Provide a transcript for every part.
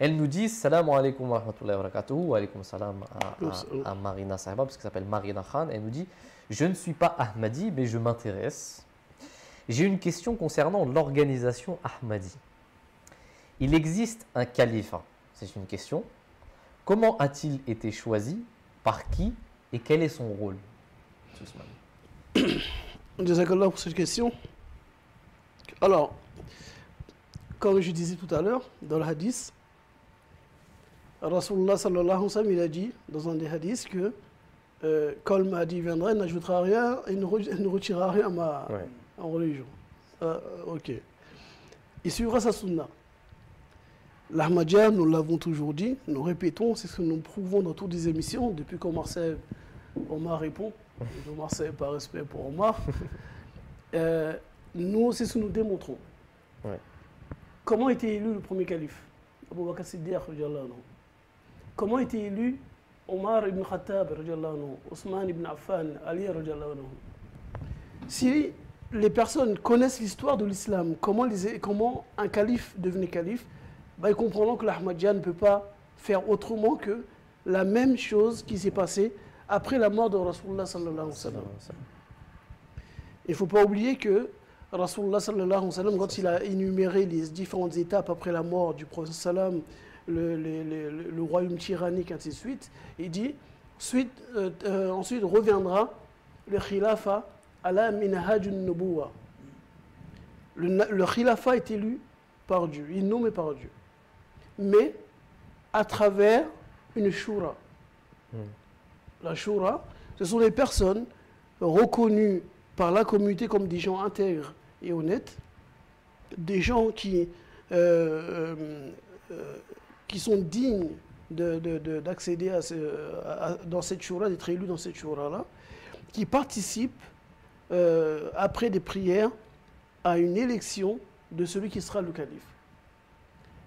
Elle nous dit Salam alaikum wa rahmatullahi wa barakatuh. Wa alaikum salam à Marina Sahiba, parce qu'elle s'appelle Marina Khan. Elle nous dit je ne suis pas Ahmadi, mais je m'intéresse. J'ai une question concernant l'organisation Ahmadi. Il existe un calife, c'est une question. Comment a-t-il été choisi? Par qui? Et quel est son rôle? Jazakallah pour cette question. Alors, comme je disais tout à l'heure, dans le hadith, Rasulullah sallallahu alayhi wa sallam, il a dit dans un des hadiths que quand le Mahdi viendra, il n'ajoutera rien, il ne retirera rien à ma religion. Ok. Il suivra sa sunna. L'Ahmadiyya, nous l'avons toujours dit, nous répétons, c'est ce que nous prouvons dans toutes les émissions, depuis qu'Omar répond. Omar Saïb, par respect pour Omar. Nous, c'est ce que nous démontrons. Ouais. Comment était élu le premier calife? Abu Bakr Siddiq, comment était élu Omar ibn Khattab, Ousmane ibn Affan, Ali. Si les personnes connaissent l'histoire de l'islam, comment un calife devenait calife, bah, ils comprendront que l'Ahmadiyya ne peut pas faire autrement que la même chose qui s'est passée après la mort de Rasulullah sallallahu alayhi wa sallam. Il ne faut pas oublier que Rasulullah sallallahu alayhi wa sallam, quand il a énuméré les différentes étapes après la mort du prophète sallam, le royaume tyrannique, ainsi de suite, il dit ensuite reviendra le khilafa ala minhaj an-nubuwah. Le khilafa est élu par Dieu, il est nommé par Dieu, mais à travers une shura. La shura, ce sont les personnes reconnues par la communauté comme des gens intègres et honnêtes, des gens qui sont dignes d'accéder dans cette shura, d'être élus dans cette shura-là, qui participent après des prières à une élection de celui qui sera le calife.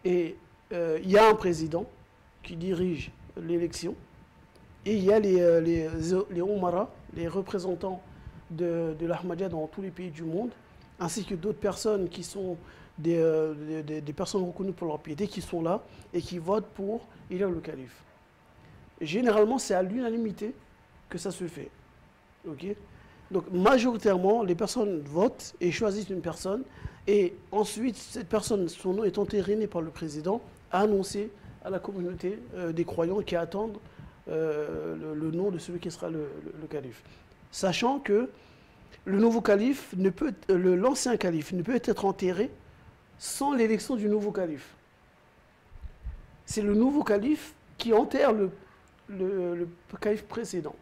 Et il y a un président qui dirige l'élection, et il y a les Umara, les représentants de l'Ahmadiyya dans tous les pays du monde, ainsi que d'autres personnes qui sont des personnes reconnues pour leur piété, qui sont là et qui votent pour élire le calife. Généralement, c'est à l'unanimité que ça se fait. Okay? Donc, majoritairement, les personnes votent et choisissent une personne, et ensuite, cette personne, son nom est entériné par le président, a annoncé à la communauté des croyants qui attendent le nom de celui qui sera le calife. Sachant que le nouveau calife l'ancien calife ne peut être enterré sans l'élection du nouveau calife. C'est le nouveau calife qui enterre le calife précédent.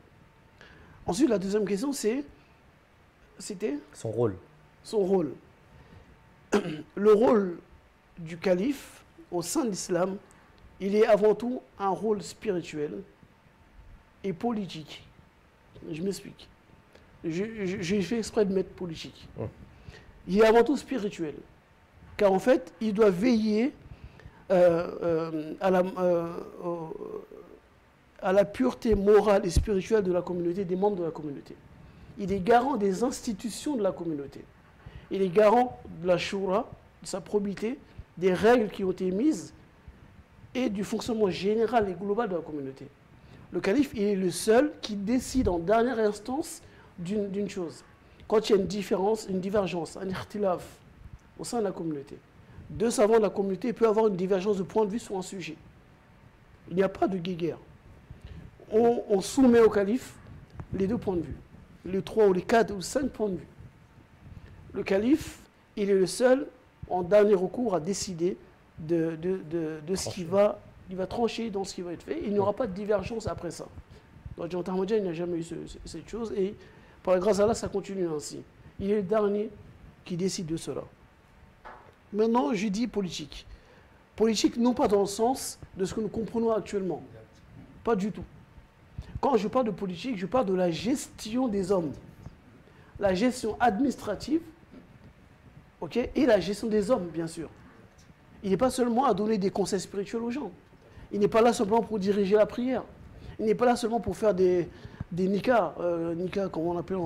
Ensuite, la deuxième question, c'était son rôle. Son rôle. Le rôle du calife au sein de l'islam, il est avant tout un rôle spirituel et politique. Je m'explique. J'ai fait exprès de mettre politique. Il est avant tout spirituel. Car en fait, il doit veiller à la pureté morale et spirituelle de la communauté, des membres de la communauté. Il est garant des institutions de la communauté. Il est garant de la shura, de sa probité, des règles qui ont été mises et du fonctionnement général et global de la communauté. Le calife, il est le seul qui décide en dernière instance d'une chose. Quand il y a une différence, une divergence, un ikhtilaf au sein de la communauté, deux savants de la communauté peuvent avoir une divergence de point de vue sur un sujet. Il n'y a pas de guéguerre. On soumet au calife les deux points de vue, les trois ou les quatre ou cinq points de vue. Le calife, il est le seul, en dernier recours, à décider de ce qu'il va trancher dans ce qui va être fait. Il n'y aura pas de divergence après ça. Dans le Jamaat Ahmadiyya, il n'y a jamais eu cette chose, et par grâce à Allah, ça continue ainsi. Il est le dernier qui décide de cela. Maintenant, je dis politique. Politique, non pas dans le sens de ce que nous comprenons actuellement. Pas du tout. Quand je parle de politique, je parle de la gestion des hommes. La gestion administrative, okay, et la gestion des hommes, bien sûr. Il n'est pas seulement à donner des conseils spirituels aux gens. Il n'est pas là seulement pour diriger la prière. Il n'est pas là seulement pour faire des nikas, comment on appelle,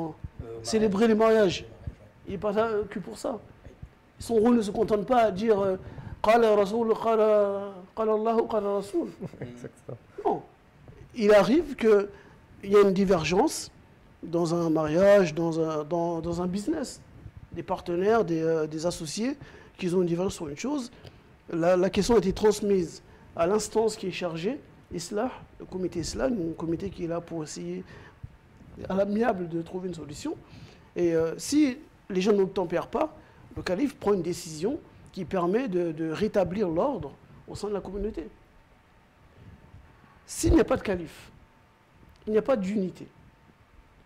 célébrer les mariages. Il n'est pas là que pour ça. Son rôle ne se contente pas à dire Qala Rasoul, Qala qala Allahu, qala Rasoul. Non. Il arrive qu'il y a une divergence dans un mariage, dans un business. Des partenaires, des associés qui ont une divergence sur une chose. La question a été transmise à l'instance qui est chargée, Islah, le comité Islah, un comité qui est là pour essayer à l'amiable de trouver une solution. Et si les gens n'obtempèrent pas, le calife prend une décision qui permet de rétablir l'ordre au sein de la communauté. S'il n'y a pas de calife, il n'y a pas d'unité.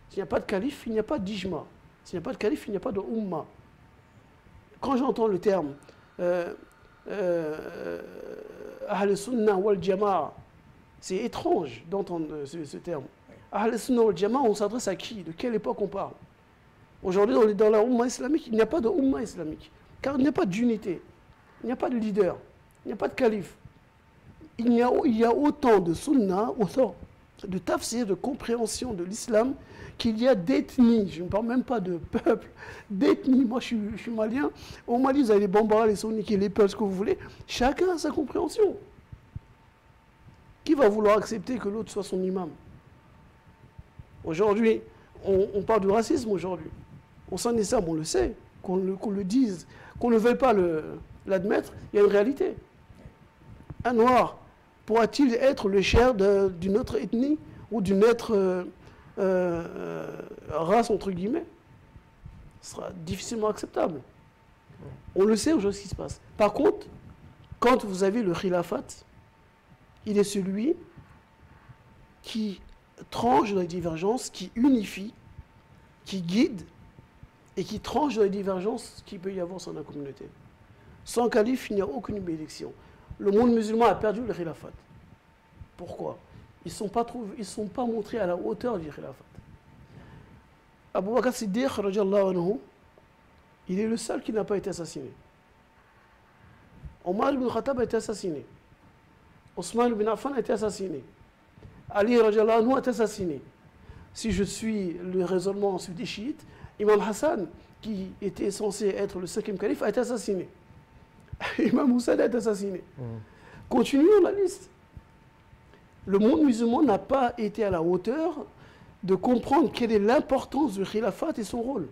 S'il n'y a pas de calife, il n'y a pas d'ijma. S'il n'y a pas de calife, il n'y a pas de umma. Quand j'entends le terme Ahl Sunnah wal Jama'a, c'est étrange d'entendre ce terme. Ahl Sunnah wal Jama'a, on s'adresse à qui? De quelle époque on parle? Aujourd'hui, dans la umma islamique, il n'y a pas de umma islamique. Car il n'y a pas d'unité, il n'y a pas de leader, il n'y a pas de calife. Il y a autant de sunnah, autant de tafsir, de compréhension de l'islam qu'il y a d'ethnie. Je ne parle même pas de peuple, d'ethnie. Moi, je suis malien. Au Mali, vous avez les Bambara, les Sunnis, les peuples, ce que vous voulez. Chacun a sa compréhension. Qui va vouloir accepter que l'autre soit son imam? Aujourd'hui, on parle du racisme aujourd'hui. Au sein de l'islam, on le sait, qu'on le dise, qu'on ne veuille pas l'admettre, il y a une réalité. Un noir pourra-t-il être le chair d'une autre ethnie ou d'une autre race, entre guillemets? Ce sera difficilement acceptable. On le sait aujourd'hui ce qui se passe. Par contre, quand vous avez le khilafat, il est celui qui tranche dans les divergences, qui unifie, qui guide et qui tranche dans les divergences qu'il peut y avoir dans la communauté. Sans calife, il n'y a aucune bénédiction. Le monde musulman a perdu le khilafat. Pourquoi? Ils ne sont pas montrés à la hauteur du khilafat. Abu Bakr Siddiq, radiallahu anhu, il est le seul qui n'a pas été assassiné. Omar ibn Khattab a été assassiné. Ousmane ibn Affan a été assassiné. Ali radiallahu anhu a été assassiné. Si je suis le raisonnement ensuite des chiites, Imam Hassan, qui était censé être le 5e calife, a été assassiné. Imam Hussein a été assassiné. Continuons la liste. Le monde musulman n'a pas été à la hauteur de comprendre quelle est l'importance du khilafat et son rôle.